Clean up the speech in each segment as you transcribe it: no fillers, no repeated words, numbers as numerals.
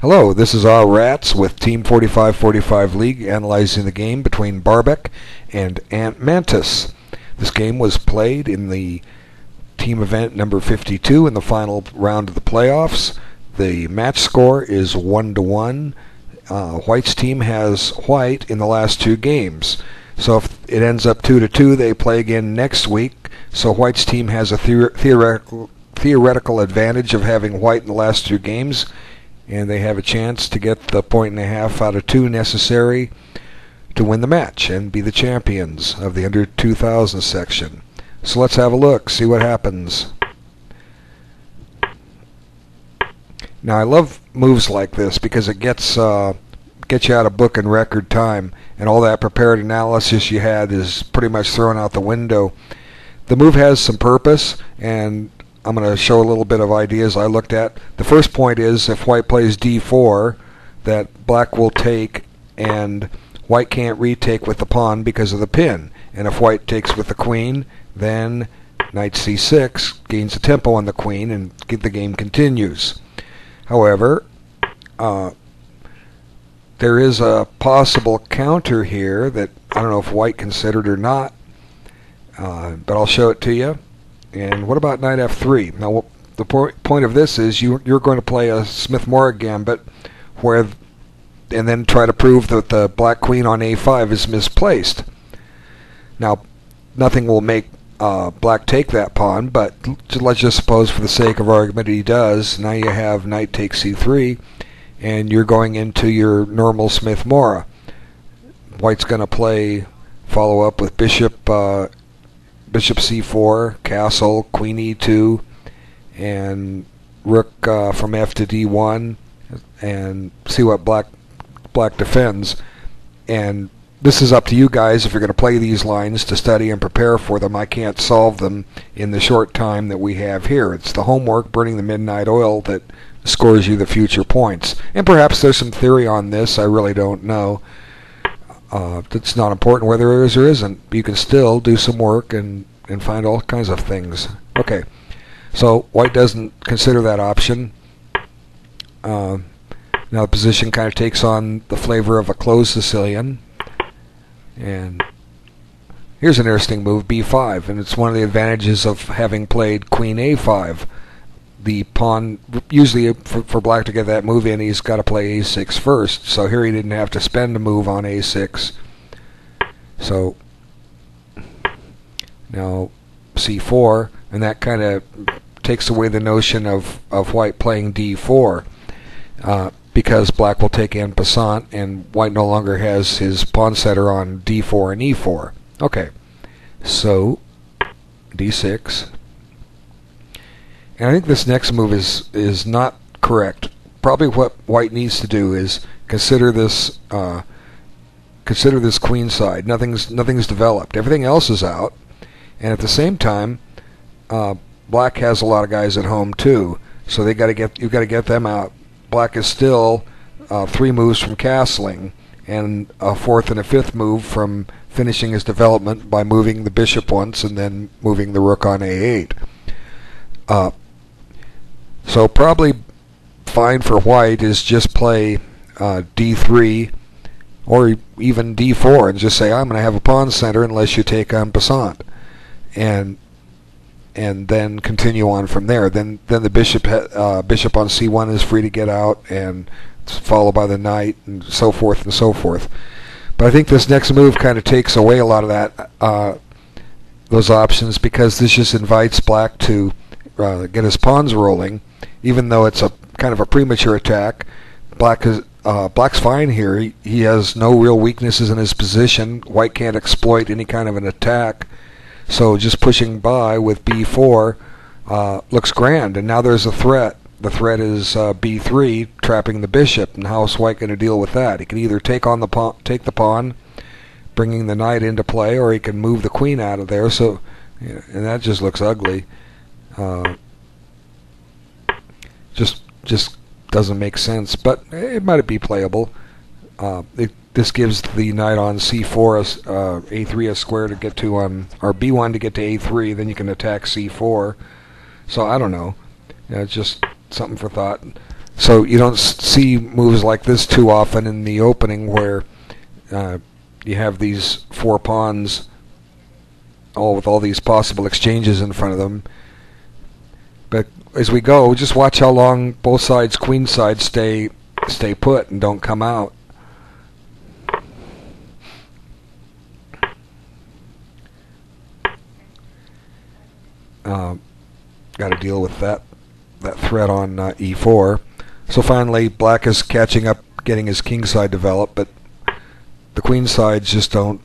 Hello, this is our Rats with Team 4545 League analyzing the game between Barbeck and Ant Mantis. This game was played in the team event number 52 in the final round of the playoffs. The match score is 1-1. White's team has White in the last two games. So if it ends up 2-2, they play again next week. So White's team has a theoretical advantage of having White in the last two games, and they have a chance to get the 1.5 out of 2 necessary to win the match and be the champions of the under 2000 section. So let's have a look, see what happens. Now I love moves like this because it gets you out of book in record time, and all that prepared analysis you had is pretty much thrown out the window. The move has some purpose, and I'm going to show a little bit of ideas I looked at. The first point is if White plays d4, that Black will take, and White can't retake with the pawn because of the pin. And if White takes with the queen, then knight c6 gains a tempo on the queen, and the game continues. However, there is a possible counter here that I don't know if White considered or not, but I'll show it to you. And what about knight f3? Now, the point of this is you're going to play a Smith-Morra gambit, and then try to prove that the black queen on a5 is misplaced. Now, nothing will make Black take that pawn, but let's just suppose for the sake of argument he does. Now you have knight takes c3, and you're going into your normal Smith-Morra. White's going to follow up with bishop c4, castle, queen e2, and rook from f to d1, and see what black defends. And this is up to you guys if you're going to play these lines to study and prepare for them. I can't solve them in the short time that we have here. It's the homework, burning the midnight oil, that scores you the future points. And perhaps there's some theory on this. I really don't know. It's not important whether there is or isn't. You can still do some work and find all kinds of things. Okay, so White doesn't consider that option. Now the position kind of takes on the flavor of a closed Sicilian. And here's an interesting move, b5, and it's one of the advantages of having played queen a5. The pawn, usually for Black to get that move in, he's got to play a6 first. So here he didn't have to spend a move on a6. So now c4, and that kind of takes away the notion of White playing d4, because Black will take en passant, and White no longer has his pawn setter on d4 and e4. Okay, so d6. And I think this next move is not correct. Probably what White needs to do is consider this queen side. Nothing's developed. Everything else is out, and at the same time, Black has a lot of guys at home too. So you've got to get them out. Black is still 3 moves from castling, and a 4th and a 5th move from finishing his development by moving the bishop once and then moving the rook on a8. So probably fine for White is just play d3 or even d4 and just say, I'm going to have a pawn center unless you take en passant, and then continue on from there. Then the bishop on c1 is free to get out, and followed by the knight, and so forth and so forth. But I think this next move kind of takes away a lot of that those options, because this just invites Black to get his pawns rolling, even though it's a kind of a premature attack. Black's fine here. He has no real weaknesses in his position. White can't exploit any kind of an attack, so just pushing by with b4 looks grand. And now there's a threat. The threat is b3, trapping the bishop. And how is White going to deal with that? He can either take the pawn, bringing the knight into play, or he can move the queen out of there. So, and that just looks ugly. Just doesn't make sense, but it might be playable. This gives the knight on c4 a3 a square to get to or b1 to get to a3. Then you can attack c4. So I don't know. It's just something for thought. So you don't see moves like this too often in the opening, where you have these 4 pawns all with all these possible exchanges in front of them. But as we go, just watch how long both sides, queen side, stay put and don't come out. Got to deal with that threat on e4. So finally, black is catching up, getting his king side developed, but the queen sides just don't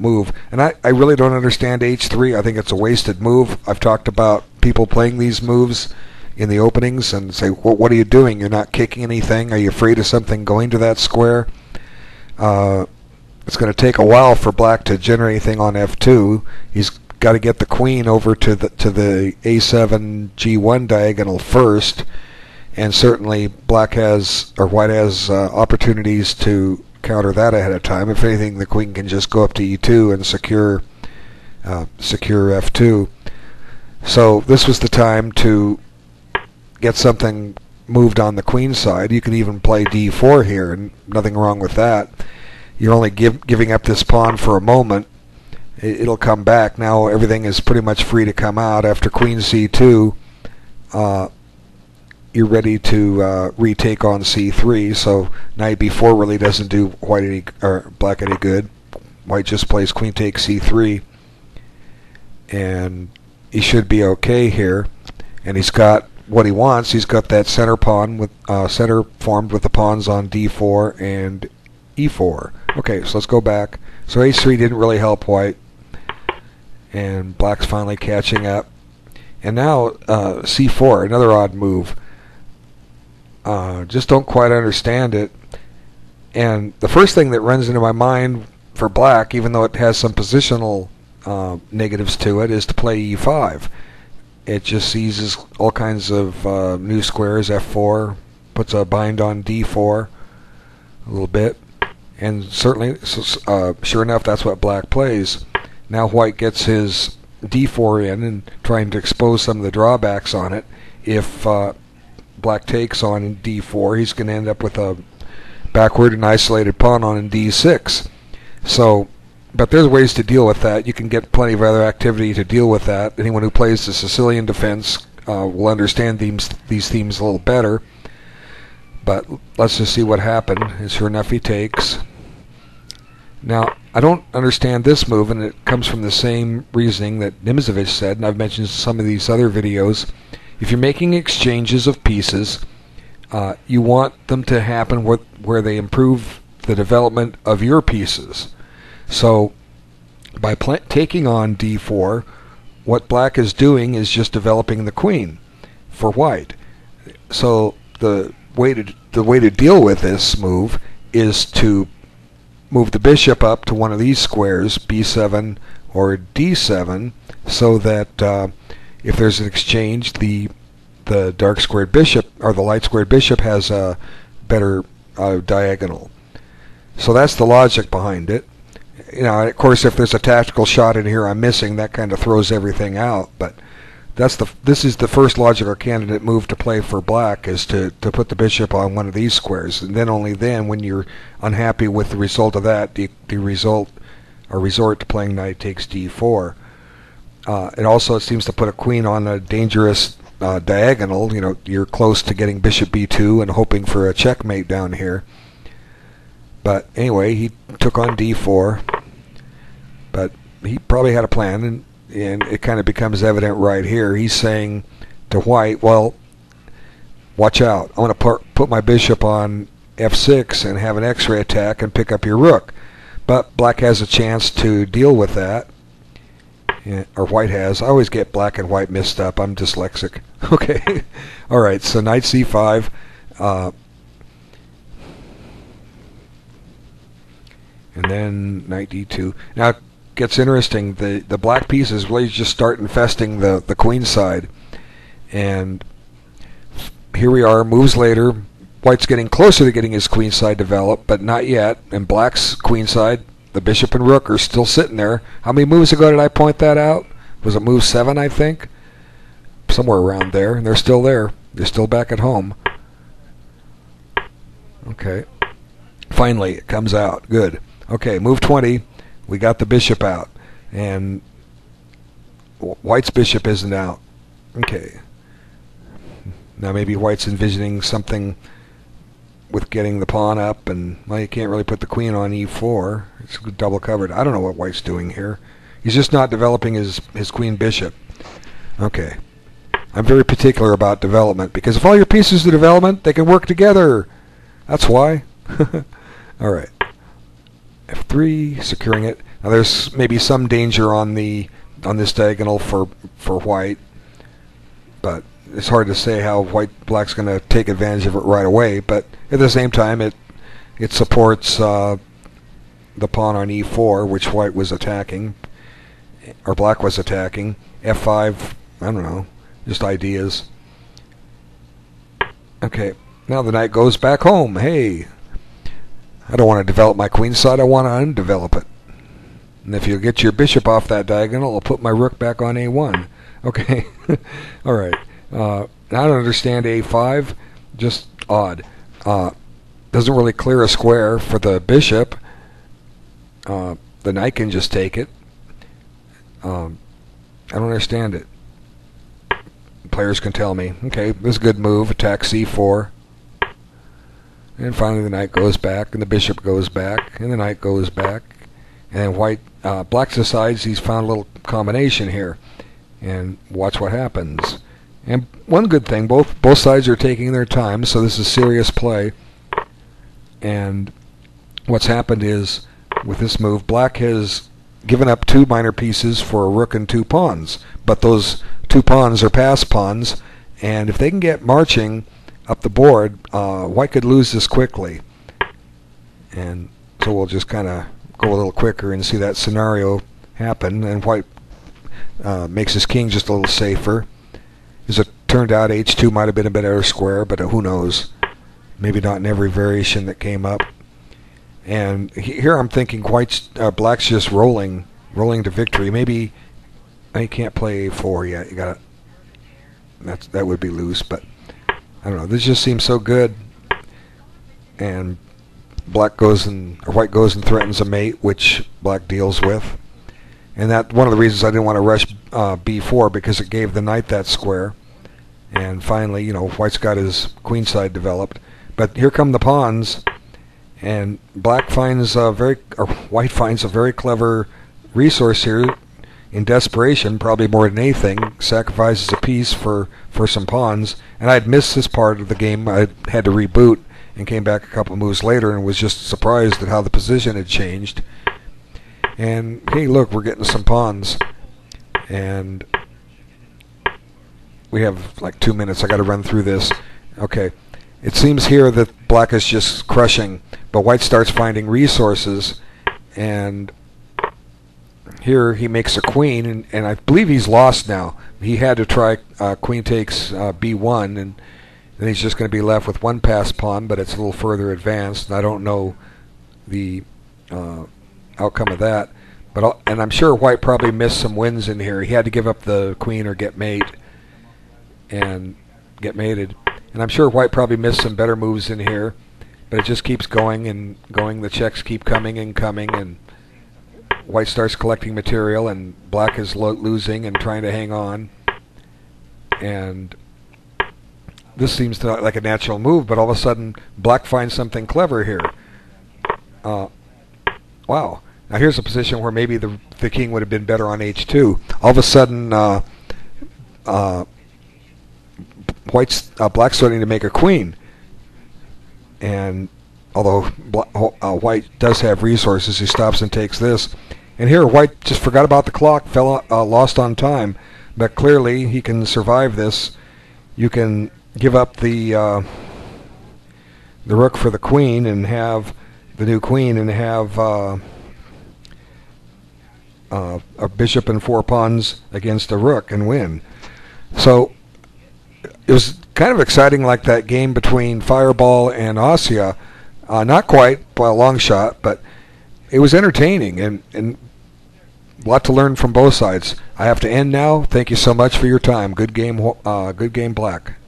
move. And I really don't understand h3. I think it's a wasted move. I've talked about people playing these moves in the openings and say, well, what are you doing? You're not kicking anything. Are you afraid of something going to that square? It's going to take a while for black to generate anything on f2. He's got to get the queen over to the a7 g1 diagonal first, and certainly white has opportunities to counter that ahead of time. If anything, the queen can just go up to e2 and secure f2. So this was the time to get something moved on the queen side. You can even play d4 here, and nothing wrong with that. You're only giving up this pawn for a moment. It'll come back. Now everything is pretty much free to come out. After queen c2, you're ready to retake on c3. So knight b4 really doesn't do black any good. White just plays queen takes c3, and he should be okay here. And he's got what he wants. He's got that center pawn with center formed with the pawns on d4 and e4. Okay, so let's go back. So h3 didn't really help white, and black's finally catching up. And now c4, another odd move. Just don't quite understand it. And the first thing that runs into my mind for black, even though it has some positional negatives to it, is to play e5. It just seizes all kinds of new squares. f4 puts a bind on d4 a little bit, and certainly, sure enough, that's what black plays. Now white gets his d4 in and trying to expose some of the drawbacks on it. If black takes on d4, he's going to end up with a backward and isolated pawn on d6. So, but there's ways to deal with that. You can get plenty of other activity to deal with that. Anyone who plays the Sicilian defense will understand these themes a little better. But let's just see what happened. And sure enough, he takes. Now, I don't understand this move, and it comes from the same reasoning that Nimzovich said, and I've mentioned some of these other videos. If you're making exchanges of pieces, you want them to happen where they improve the development of your pieces. So, by taking on d4, what black is doing is just developing the queen for white. So the way to deal with this move is to move the bishop up to one of these squares, b7 or d7, so that if there's an exchange, the dark squared bishop or the light squared bishop has a better diagonal. So that's the logic behind it. You know, of course, if there's a tactical shot in here I'm missing, that kind of throws everything out. But this is the first logical candidate move to play for black, is to put the bishop on one of these squares, and then only then, when you're unhappy with the result of that, do you resort to playing knight takes d4. It seems to put a queen on a dangerous diagonal. You know, you're close to getting bishop b2 and hoping for a checkmate down here. But anyway, he took on d4, but he probably had a plan, and it kind of becomes evident right here. He's saying to white, well, watch out. I want to put my bishop on f6 and have an x-ray attack and pick up your rook. But black has a chance to deal with that, or white has. I always get black and white mixed up. I'm dyslexic. Okay. All right, so knight c5. And then knight d2. Now it gets interesting. The black pieces really just start infesting the queen side. And here we are, moves later. White's getting closer to getting his queen side developed, but not yet. And black's queen side, the bishop and rook, are still sitting there. How many moves ago did I point that out? Was it move 7, I think? Somewhere around there. And they're still there. They're still back at home. Okay. Finally, it comes out. Good. Okay, move 20. We got the bishop out. And white's bishop isn't out. Okay. Now maybe white's envisioning something with getting the pawn up, and well, you can't really put the queen on e4. It's double covered. I don't know what white's doing here. He's just not developing his queen bishop. Okay. I'm very particular about development, because if all your pieces are development, they can work together. That's why. All right. F3, securing it. Now there's maybe some danger on this diagonal for white, but it's hard to say how black's going to take advantage of it right away. But at the same time, it supports the pawn on e4, which white was attacking, or black was attacking. F5, I don't know, just ideas. Okay, now the knight goes back home. Hey, I don't want to develop my queen side, I want to undevelop it. And if you get your bishop off that diagonal, I'll put my rook back on a1. Okay, all right. I don't understand a5, just odd. Doesn't really clear a square for the bishop. The knight can just take it. I don't understand it. Players can tell me. Okay, this is a good move. Attack c4. And finally the knight goes back, and the bishop goes back, and the knight goes back. And black decides he's found a little combination here. And watch what happens. And one good thing, both sides are taking their time, so this is serious play. And what's happened is, with this move, black has given up 2 minor pieces for a rook and 2 pawns. But those 2 pawns are pass pawns, and if they can get marching up the board, white could lose this quickly. And so we'll just kind of go a little quicker and see that scenario happen. And white makes his king just a little safer. As it turned out, h2 might have been a better square, but who knows? Maybe not in every variation that came up. And here I'm thinking black's just rolling to victory. Maybe you can't play a4 yet. You got that would be loose, but I don't know. This just seems so good. And white goes and threatens a mate, which black deals with. And that one of the reasons I didn't want to rush b4, because it gave the knight that square. And finally, white's got his queen side developed. But here come the pawns, and white finds a very clever resource here. In desperation, probably more than anything, sacrifices a piece for some pawns. And I'd missed this part of the game. I had to reboot and came back a couple moves later and was just surprised at how the position had changed. And hey, look, we're getting some pawns. And we have like 2 minutes. I got to run through this. Okay. It seems here that black is just crushing, but white starts finding resources. And here he makes a queen, and I believe he's lost now. He had to try queen takes b1, and then he's just going to be left with 1 pass pawn, but it's a little further advanced, and I don't know the outcome of that. And I'm sure white probably missed some wins in here. He had to give up the queen or get mated. And I'm sure white probably missed some better moves in here, but it just keeps going and going. The checks keep coming and coming, and white starts collecting material, and black is losing and trying to hang on. And this seems like a natural move, but all of a sudden black finds something clever here. Wow. Now here's a position where maybe the king would have been better on h2. All of a sudden black's starting to make a queen. And although white does have resources, he stops and takes this. And here white just forgot about the clock, lost on time. But clearly he can survive this. You can give up the rook for the queen and have the new queen, and have a bishop and 4 pawns against a rook and win. So it was kind of exciting, like that game between Fireball and Asya. Not quite by a long shot, but it was entertaining and a lot to learn from both sides. I have to end now. Thank you so much for your time. Good game, black.